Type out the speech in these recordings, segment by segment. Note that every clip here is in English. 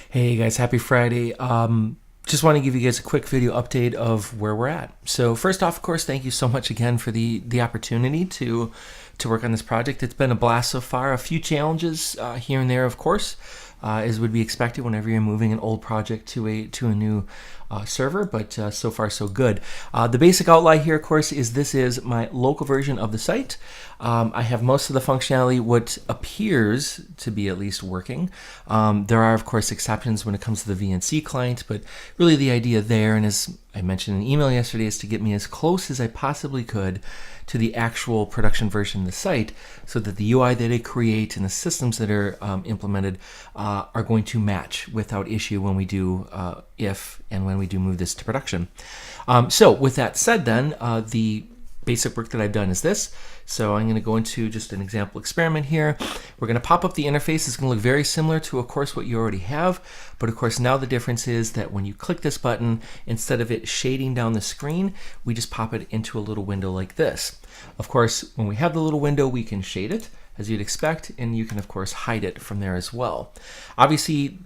Hey guys, happy Friday. Just want to give you guys a quick video update of where we're at. So first off, of course, thank you so much again for the opportunity to work on this project. It's been a blast so far. A few challenges here and there, of course, as would be expected whenever you're moving an old project to a new server, but so far so good. The basic outline here, of course, is this is my local version of the site. I have most of the functionality, what appears to be at least working. There are, of course, exceptions when it comes to the VNC client, but really the idea there, and as I mentioned in an email yesterday, is to get me as close as I possibly could to the actual production version of the site so that the UI that I create and the systems that are implemented are going to match without issue when we do, if and when we do move this to production. So with that said then, the basic work that I've done is this. So I'm going to go into just an example experiment here. We're going to pop up the interface. It's going to look very similar to, of course, what you already have. But of course, now the difference is that when you click this button, instead of it shading down the screen, we just pop it into a little window like this. Of course, when we have the little window, we can shade it as you'd expect, and you can, of course, hide it from there as well. Obviously,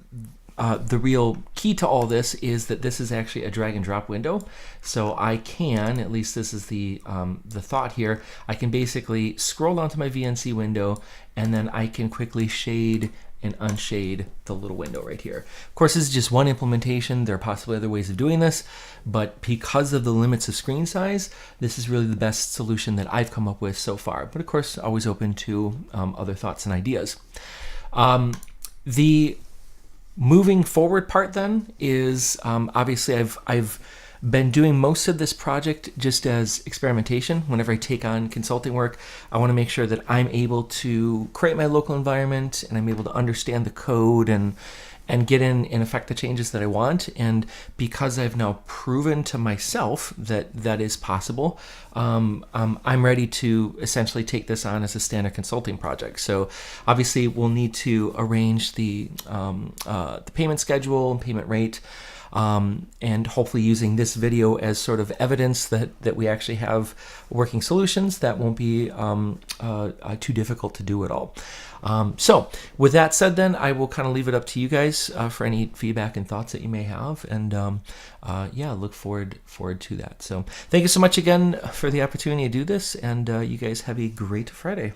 the real key to all this is that this is actually a drag and drop window. So I can, at least this is the thought here, I can basically scroll down to my VNC window and then I can quickly shade and unshade the little window right here. Of course, this is just one implementation. There are possibly other ways of doing this, but because of the limits of screen size, this is really the best solution that I've come up with so far. But of course, always open to other thoughts and ideas. The moving forward part then is obviously I've been doing most of this project just as experimentation. Whenever I take on consulting work, I want to make sure that I'm able to create my local environment and I'm able to understand the code and get in effect the changes that I want. And because I've now proven to myself that that is possible, I'm ready to essentially take this on as a standard consulting project. So obviously we'll need to arrange the payment schedule and payment rate, and hopefully using this video as sort of evidence that we actually have working solutions that won't be too difficult to do at all. So with that said then, I will kind of leave it up to you guys for any feedback and thoughts that you may have, and yeah, look forward to that. So thank you so much again for the opportunity to do this, and you guys have a great Friday.